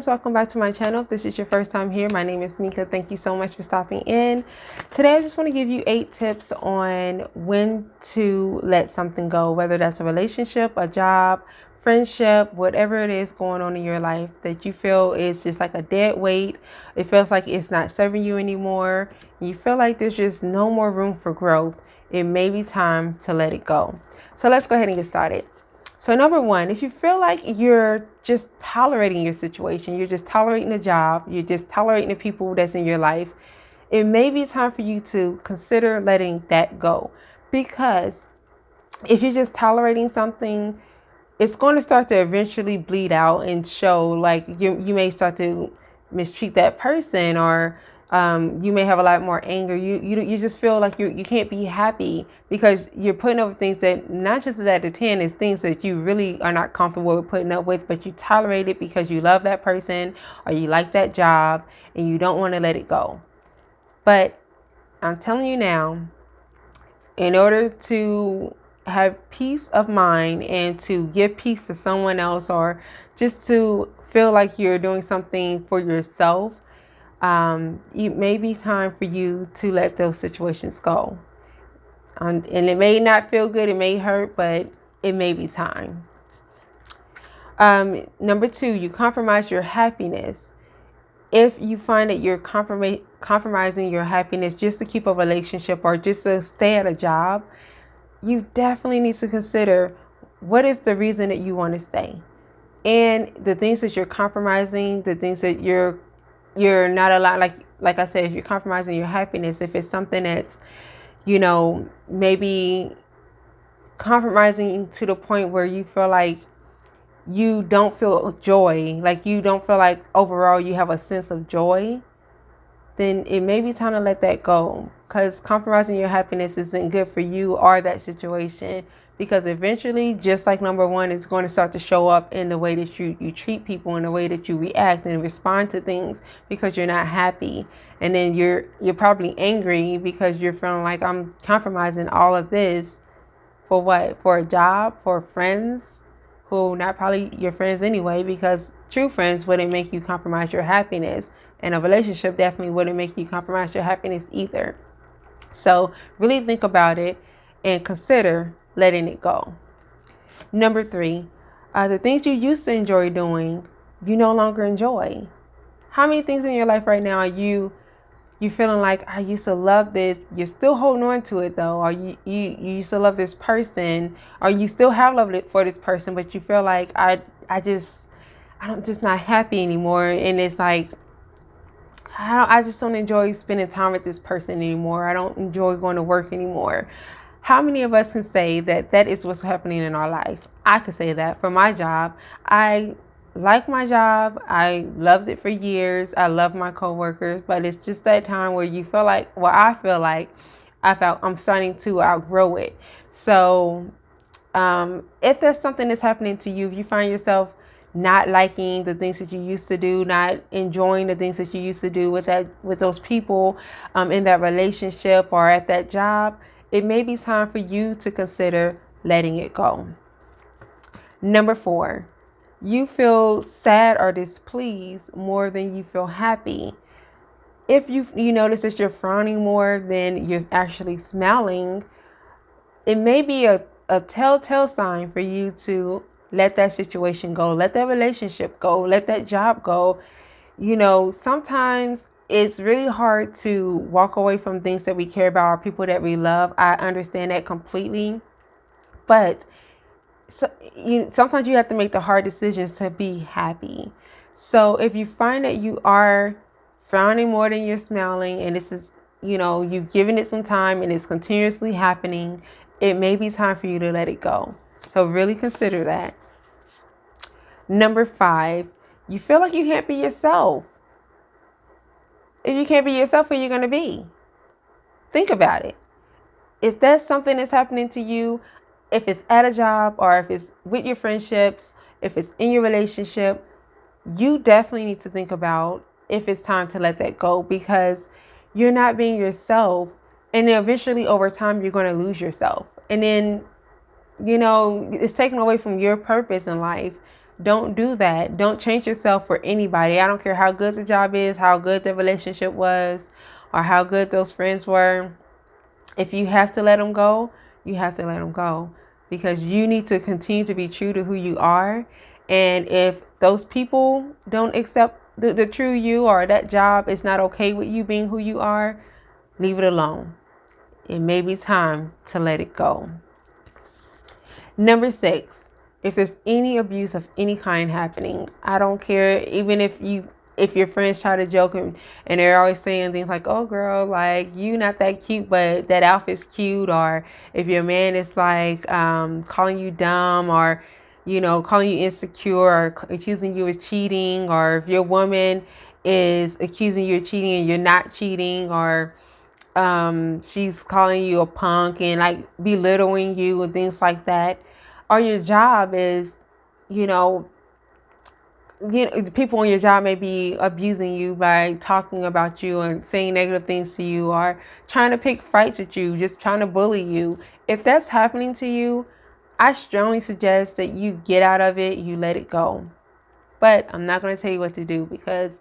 guys, welcome back to my channel. If this is your first time here, my name is Mika. Thank you so much for stopping in. Today I just want to give you 8 tips on when to let something go, whether that's a relationship, a job, friendship, whatever it is going on in your life that you feel is just like a dead weight. It feels like it's not serving you anymore. You feel like there's just no more room for growth. It may be time to let it go. So let's go ahead and get started. So number one, if you feel like you're just tolerating your situation, you're just tolerating the job, you're just tolerating the people that's in your life, it may be time for you to consider letting that go. Because if you're just tolerating something, it's going to start to eventually bleed out and show. Like you may start to mistreat that person, or you may have a lot more anger. You just feel like you can't be happy because you're putting up with things that not just at the 10 is things that you really are not comfortable with putting up with, but you tolerate it because you love that person or you like that job and you don't want to let it go. But I'm telling you now, in order to have peace of mind and to give peace to someone else, or just to feel like you're doing something for yourself, it may be time for you to let those situations go. And it may not feel good, it may hurt, but it may be time. Number 2, you compromise your happiness. If you find that you're compromising your happiness just to keep a relationship or just to stay at a job, you definitely need to consider what is the reason that you want to stay. And the things that you're compromising, the things that you're not allowed, like I said, if you're compromising your happiness, if it's something that's, maybe compromising to the point where you feel like you don't feel joy, like you don't feel like overall you have a sense of joy, then it may be time to let that go, because compromising your happiness isn't good for you or that situation. Because eventually, just like number 1, it's going to start to show up in the way that you treat people, in the way that you react and respond to things, because you're not happy. And then you're probably angry because you're feeling like, I'm compromising all of this for what? For a job, for friends who not probably your friends anyway, because true friends wouldn't make you compromise your happiness. And a relationship definitely wouldn't make you compromise your happiness either. So really think about it and consider letting it go. Number 3, the things you used to enjoy doing, you no longer enjoy. How many things in your life right now are you feeling like, I used to love this, you're still holding on to it though, or you used to love this person, or you still have love for this person, but you feel like I'm just not happy anymore, and it's like I just don't enjoy spending time with this person anymore. I don't enjoy going to work anymore. How many of us can say that that is what's happening in our life? I could say that for my job. I like my job. I loved it for years. I love my coworkers, but it's just that time where you feel like, well, I feel like I'm starting to outgrow it. So if there's something that's happening to you, if you find yourself not liking the things that you used to do, not enjoying the things that you used to do with those people in that relationship or at that job, it may be time for you to consider letting it go. Number 4, you feel sad or displeased more than you feel happy. If you notice that you're frowning more than you're actually smiling, it may be a telltale sign for you to let that situation go, let that relationship go, let that job go. Sometimes it's really hard to walk away from things that we care about or people that we love. I understand that completely. But sometimes you have to make the hard decisions to be happy. So if you find that you are frowning more than you're smiling, and this is, you've given it some time and it's continuously happening, it may be time for you to let it go. So really consider that. Number 5, you feel like you can't be yourself. If you can't be yourself, who are you going to be? Think about it. If that's something that's happening to you, if it's at a job or if it's with your friendships, if it's in your relationship, you definitely need to think about if it's time to let that go, because you're not being yourself. And then eventually over time, you're going to lose yourself. And then, it's taken away from your purpose in life. Don't do that. Don't change yourself for anybody. I don't care how good the job is, how good the relationship was, or how good those friends were. If you have to let them go, you have to let them go, because you need to continue to be true to who you are. And if those people don't accept the true you, or that job is not okay with you being who you are, leave it alone. It may be time to let it go. Number 6, if there's any abuse of any kind happening, I don't care, even if your friends try to joke and they're always saying things like, oh girl, like you not that cute, but that outfit's cute. Or if your man is like calling you dumb, or calling you insecure, or accusing you of cheating, or if your woman is accusing you of cheating and you're not cheating, or she's calling you a punk and like belittling you and things like that. Or your job is, people on your job may be abusing you by talking about you and saying negative things to you, or trying to pick fights with you, just trying to bully you. If that's happening to you, I strongly suggest that you get out of it, you let it go. But I'm not going to tell you what to do, because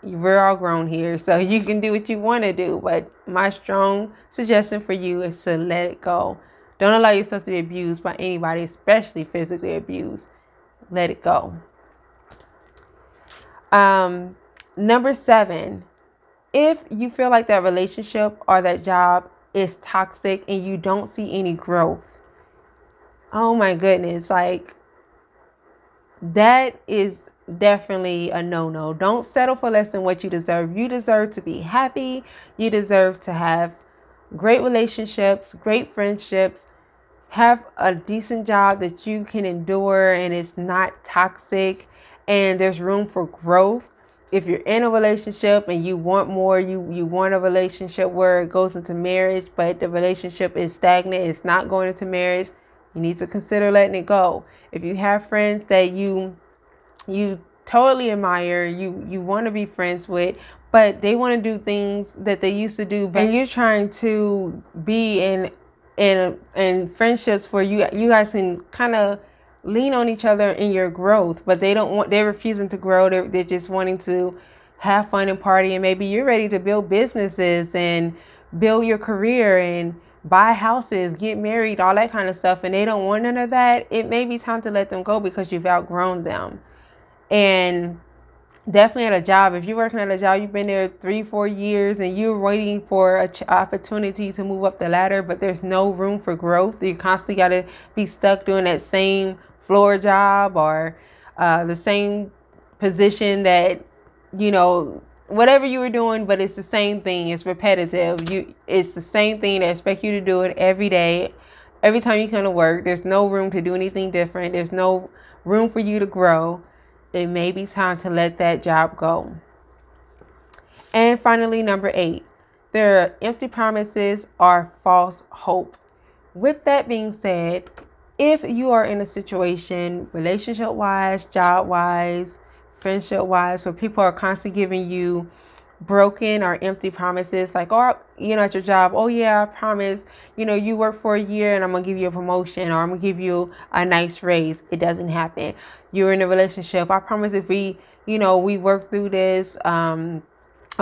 we're all grown here, so you can do what you want to do. But my strong suggestion for you is to let it go. Don't allow yourself to be abused by anybody, especially physically abused. Let it go. Number 7, if you feel like that relationship or that job is toxic and you don't see any growth, oh my goodness, like that is definitely a no-no. Don't settle for less than what you deserve. You deserve to be happy. You deserve to have great relationships, great friendships, have a decent job that you can endure and it's not toxic, and there's room for growth. If you're in a relationship and you want more, you want a relationship where it goes into marriage, but the relationship is stagnant, it's not going into marriage, you need to consider letting it go. If you have friends that you totally admire, you want to be friends with, but they want to do things that they used to do, and you're trying to be in friendships where you guys can kind of lean on each other in your growth, but they're refusing to grow. They're just wanting to have fun and party, and maybe you're ready to build businesses and build your career and buy houses, get married, all that kind of stuff, and they don't want none of that. It may be time to let them go, because you've outgrown them. And definitely at a job, if you're working at a job, you've been there 3-4 years and you're waiting for an opportunity to move up the ladder, but there's no room for growth. You constantly got to be stuck doing that same floor job, or the same position that, whatever you were doing, but it's the same thing. It's repetitive. It's the same thing. They expect you to do it every day. Every time you come to work, there's no room to do anything different. There's no room for you to grow. It may be time to let that job go. And finally, number 8, there are empty promises or false hope. With that being said, if you are in a situation, relationship-wise, job-wise, friendship-wise, where people are constantly giving you broken or empty promises, like, or at your job, oh yeah, I promise, you work for a year and I'm gonna give you a promotion, or I'm gonna give you a nice raise. It doesn't happen. You're in a relationship, I promise if we work through this, or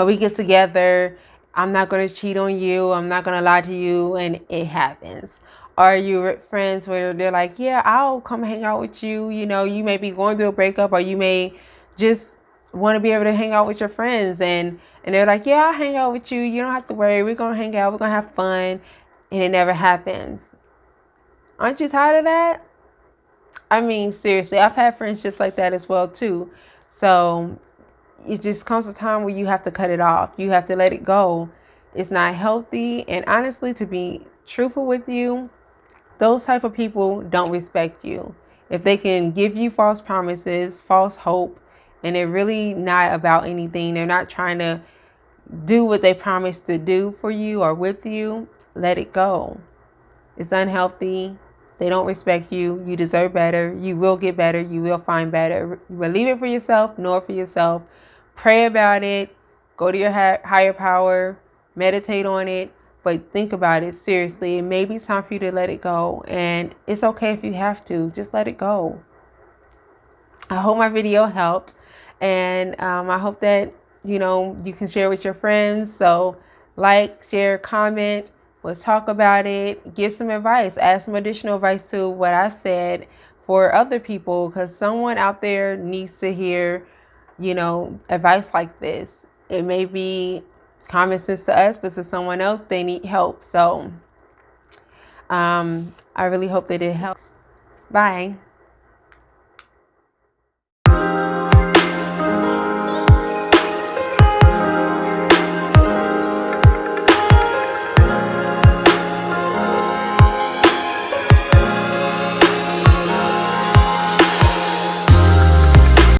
we get together, I'm not gonna cheat on you, I'm not gonna lie to you, and it happens. Or you're friends where they're like, yeah, I'll come hang out with you. You may be going through a breakup, or you may just want to be able to hang out with your friends, and they're like, yeah, I'll hang out with you. You don't have to worry. We're going to hang out. We're going to have fun. And it never happens. Aren't you tired of that? I mean, seriously, I've had friendships like that as well, too. So it just comes a time where you have to cut it off. You have to let it go. It's not healthy. And honestly, to be truthful with you, those type of people don't respect you. If they can give you false promises, false hope, and they're really not about anything, they're not trying to do what they promised to do for you or with you, let it go. It's unhealthy. They don't respect you. You deserve better. You will get better. You will find better. Believe it for yourself. Know it for yourself. Pray about it. Go to your higher power. Meditate on it. But think about it seriously. It may be time for you to let it go. And it's okay if you have to. Just let it go. I hope my video helped, and I hope that you can share with your friends. So like, share, comment, let's talk about it, give some advice, add some additional advice to what I've said for other people, because someone out there needs to hear advice like this. It may be common sense to us, but to someone else, they need help. So I really hope that it helps. Bye.